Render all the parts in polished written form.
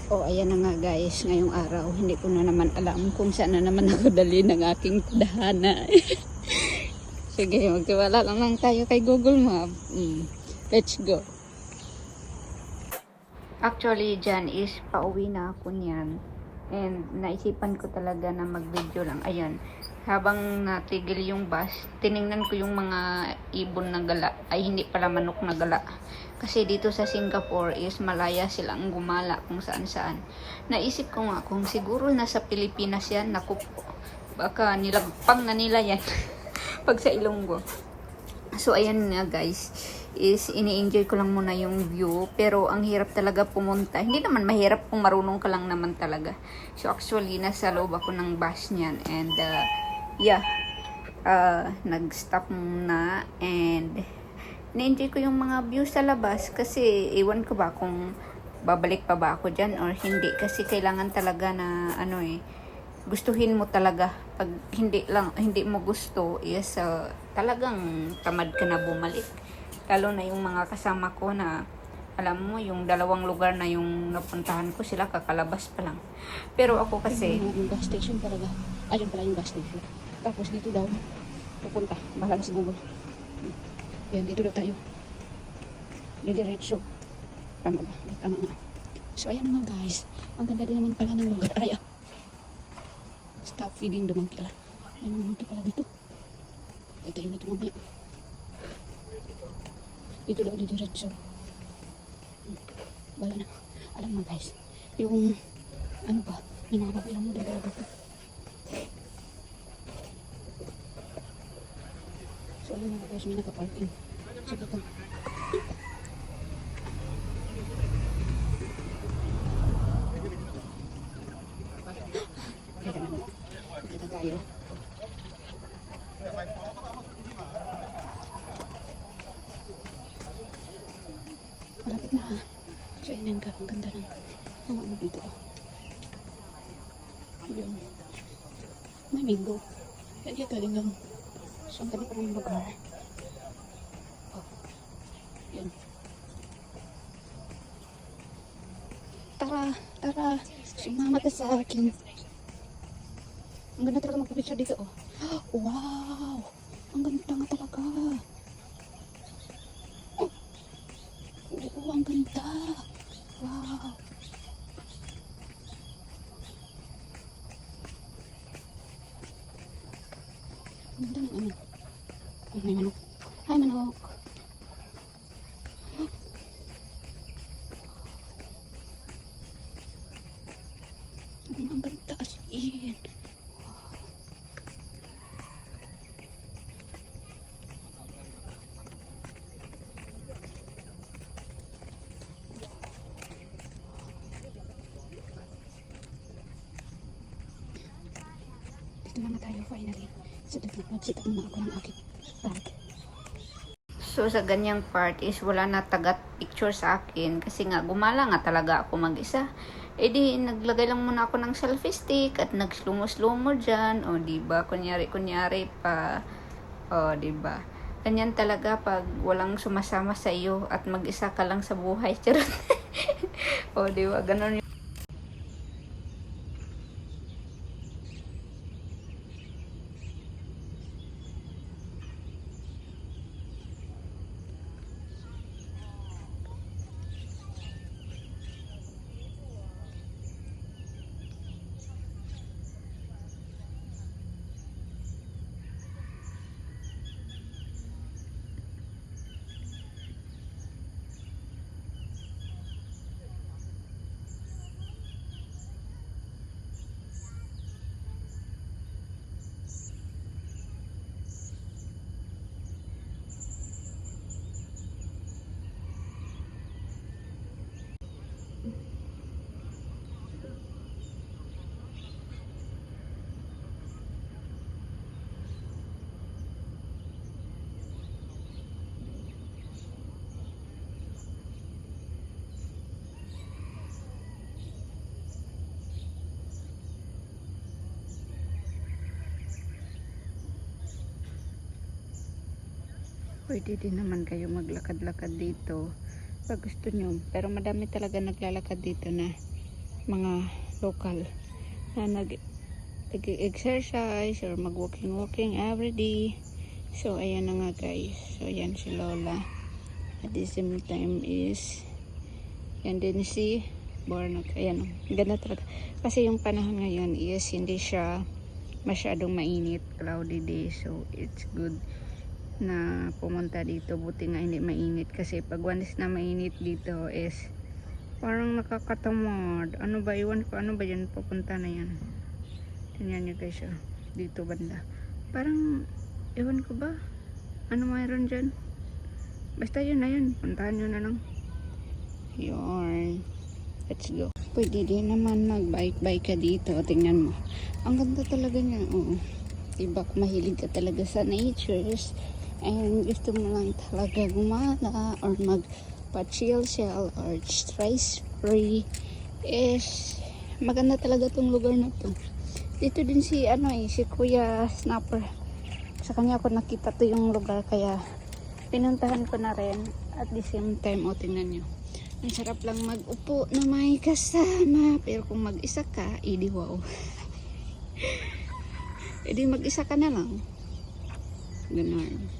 O ayan na nga guys, ngayong araw, hindi ko na naman alam kung saan na naman ako dali ng aking tadhana. Sige, magtiwala lang tayo kay Google Map. Let's go. Actually, dyan is pauwi na ako niyan. And naisipan ko talaga na mag-video lang. Ayan, habang natigil yung bus, tiningnan ko yung mga ibon na gala. Ay, hindi pala manok na gala. Kasi dito sa Singapore is malaya silang gumala kung saan saan. Naisip ko nga kung siguro nasa Pilipinas yan, naku, baka nilagpang na nila yan pag sa Ilonggo. So ayan nga guys, is ini-enjoy ko lang muna yung view, pero ang hirap talaga pumunta. Hindi naman mahirap kung marunong ka lang naman talaga. So actually nasa loob ako ng bus niyan, and yeah, nag-stop muna and na-enjoy ko yung mga views sa labas, kasi iwan ko ba kung babalik pa ba ako dyan or hindi, kasi kailangan talaga na gustuhin mo talaga. Pag hindi mo gusto is talagang tamad ka na bumalik, lalo na yung mga kasama ko na alam mo yung dalawang lugar na yung napuntahan ko, sila kakalabas pa lang. Pero ako kasi yung gas station talaga, ayun pala yung gas station, tapos dito daw pupunta, bahala na si Google. Yan, dito daw tayo. Diretso. Tama ba? Tama nga. So, ayan naman guys. Ang ganda din naman pala ng lugar. Ay, stop feeding the monkey. Ay, mga monkey pala dito. Ay, tayo na ito mamaya. Dito daw, diretso. Wala na. Alam mo guys, yung, ano ba, may mga papilang mo dito. So, ayun mga guys, may nakaparking. Sige ito. Kita naman. Kita tayo. Malapit na ha. So, ayun ka. Ang ganda ng ano dito. Yun. May mango. Kaya galing lang. So, ang ganda pa ng lugar. Yan. Tara, sumama ka sa akin. Ang ganda talaga magpapicture dito, oh. Wow! Ang ganda nga talaga. Oh, ang ganda. Wow! Ang ganda ng ano. Ay, may manok. Hi, manok. Ang ganda as in. Dito na tayo finally. So, nag-sit up na ako ng aking bag. So, sa ganyang part is wala na tagat picture sa akin kasi nga gumala nga talaga ako mag-isa. Eh di, naglagay lang muna ako ng selfie stick at nag-slow-mo dyan. O, diba? Kunyari pa. O, diba? Ganyan talaga pag walang sumasama sa iyo at mag-isa ka lang sa buhay. Charot. O, diba? Ganon. Pwede din naman kayo maglakad-lakad dito pag gusto nyo. Pero madami talaga naglalakad dito na mga local na nag-exercise or mag-walking everyday. So, ayan na nga guys. So, ayan si Lola. At the same time is, yan din si Bornok. Ayan, ganda talaga. Kasi yung panahon ngayon is hindi siya masyadong mainit, cloudy day. So, it's good na pumunta dito. Buti nga hindi mainit. Kasi pag once na mainit dito is parang nakakatamad. Ano ba, iwan ko, ano ba yan? Pupunta na yan. Tingnan nyo guys, oh. Dito banda. Parang, iwan ko ba? Ano mayroon dyan? Basta yun na yun. Puntahan nyo na lang. Yun. Let's go. Pwede din naman mag-bike-bike ka dito. Tingnan mo. Ang ganda talaga niya. Oo. Diba kung mahilig ka talaga sa natures and gusto mo lang talaga gumala or magpa-chill shell or stress free is maganda talaga tong lugar na to. Dito din si si Kuya Snapper. Sa kanya ako nakita to yung lugar kaya pinuntahan ko na rin. At the same time, tingnan nyo. Ang sarap lang mag-upo na may kasama. Pero kung mag-isa ka, edi wow. Edi mag-isa ka na lang. Ganun.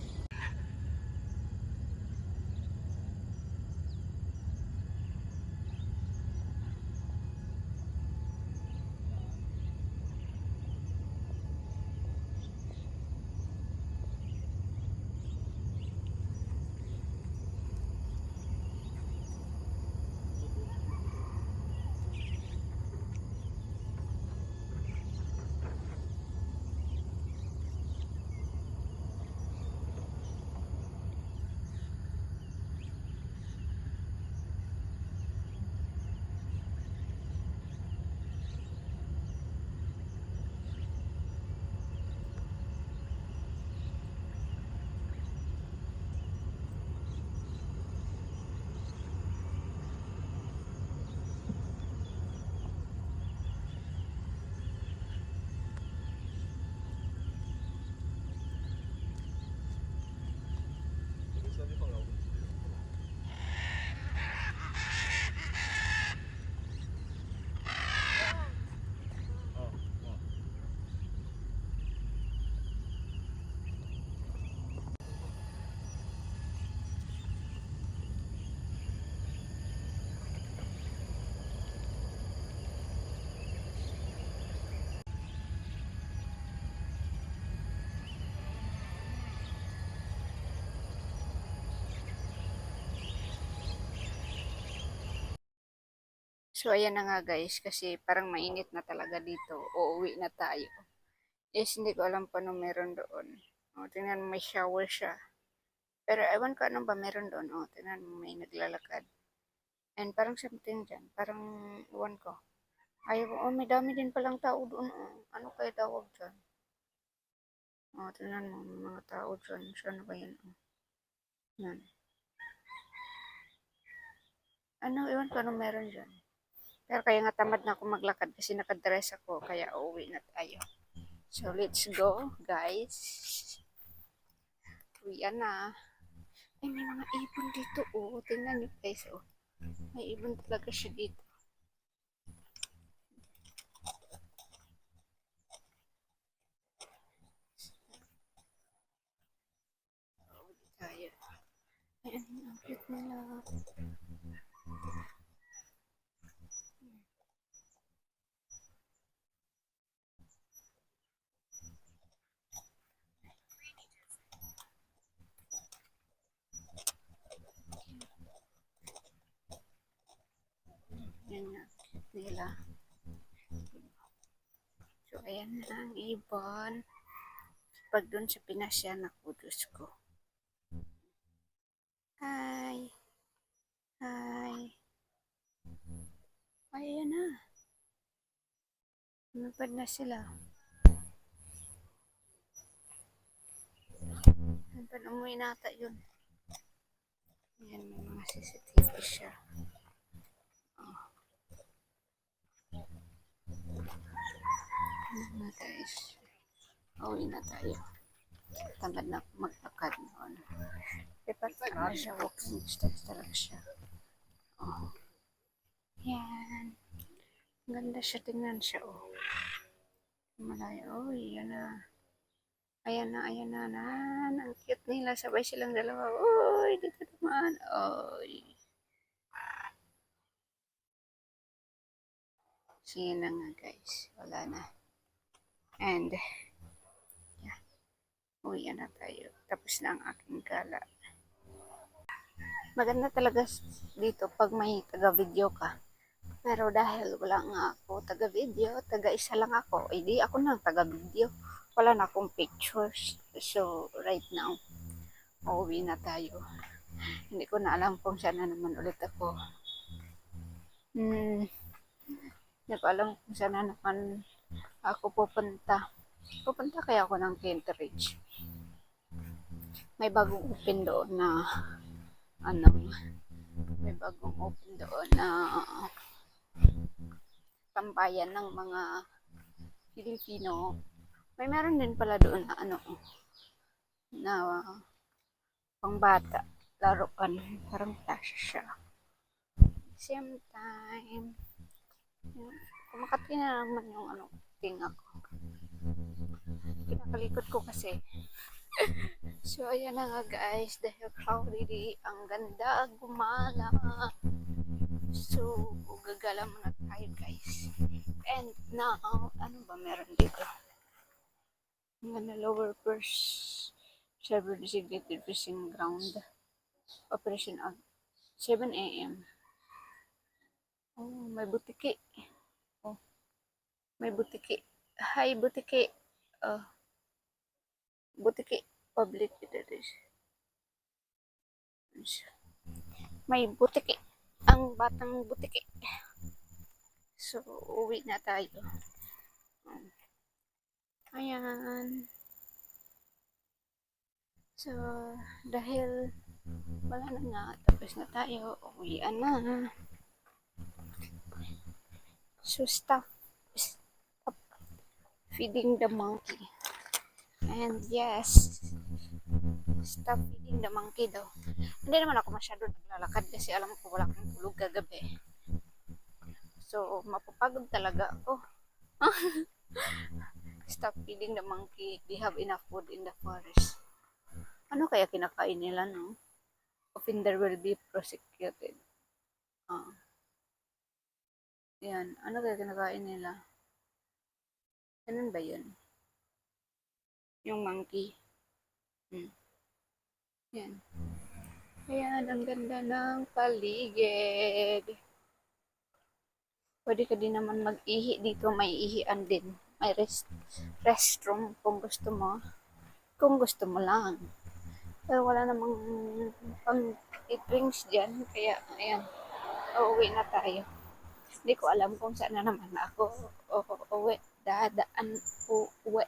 So, ayan na nga guys, kasi parang mainit na talaga dito. Uuwi na tayo. Yes, hindi ko alam pa anong meron doon. O, tingnan mo, may shower siya. Pero ewan ko anong ba meron doon. O, tingnan mo, may naglalakad. And parang something dyan. Parang, ewan ko. Ayaw, may dami din palang tao doon. O. Ano kaya tawag dyan? O, tingnan mo, may mga tao dyan. Saan ba yan? O, yan. Ano, ewan ko anong meron dyan. Pero kaya nga tamad na ako maglakad kasi nakadress ako. Kaya uuwi na tayo. So, let's go, guys. Uwian na. Ay, may mga ibon dito, oh. Tingnan nyo, guys, oh. May ibon talaga siya dito. Uwi tayo. Ay, ang cute nila. Yan nga, nila. So, ayan na ang ibon. Pag dun sa Pinasyan ako, Diyos ko. Hi! Hi! Ay, ayan na. Lumipad na sila. Lumipad, umuwi nata yun. Ayan, may mga CCTV siya. Oh. Na guys. Uwi na tayo. Tamad na maglakad noon. Dapat na siya, walking steps talaga siya. Oh. Yan. Ganda siya, tingnan siya, oh. Malayo, oh, yan na. Ayan na, ayan na, nan. Ang cute nila, sabay silang dalawa. Uy, dito naman. Uy. Sige na nga, guys. Wala na. And, yeah. Uwi na tayo. Tapos na ang aking gala. Maganda talaga dito pag may taga-video ka. Pero dahil wala nga ako taga-video, taga-isa lang ako, di ako nang taga-video. Wala na akong pictures. So, right now, uuwi na tayo. Hindi ko na alam kung saan na naman ulit ako. Hindi ko alam kung saan na naman ako pupunta. Pupunta kaya ako ng Kentridge. May bagong open doon na may bagong open doon na tambayan ng mga Filipino. May meron din pala doon na na pangbata, laruan, parang tasya siya. Same time, kumakati na naman yung tinga ko. Kinakalikot ko kasi. So, ayan na nga guys, dahil cloudy, ang ganda, gumala. So, gagala muna tayo guys. And now, ano ba meron dito? Ang ganda, lower first server designated fishing ground. Operation at 7 a.m. Oh, may butiki. Oh, may butiki. Hi, butiki. Butiki public edition. May butiki. Ang batang butiki. So, uwi na tayo. Ayan. So, dahil wala na nga, tapos na tayo, uwian na. So, stop feeding the monkey. And yes, stop feeding the monkey daw. Hindi naman ako masyado naglalakad kasi alam ko wala kang tulog kagabi. So, mapapagod talaga ako. Stop feeding the monkey. They have enough food in the forest. Ano kaya kinakain nila, no? Offender will be prosecuted. Yan. Ano kaya kinakain nila? Ganun ba yun? Yung monkey. Yan. Ayan, ang ganda ng paligid. Pwede ka din naman mag-ihi dito. May ihian din. May restroom kung gusto mo. Kung gusto mo lang. Pero wala namang pang drinks dyan. Kaya, ayan. Uuwi na tayo. Hindi ko alam kung saan na naman ako uuwi. Uwi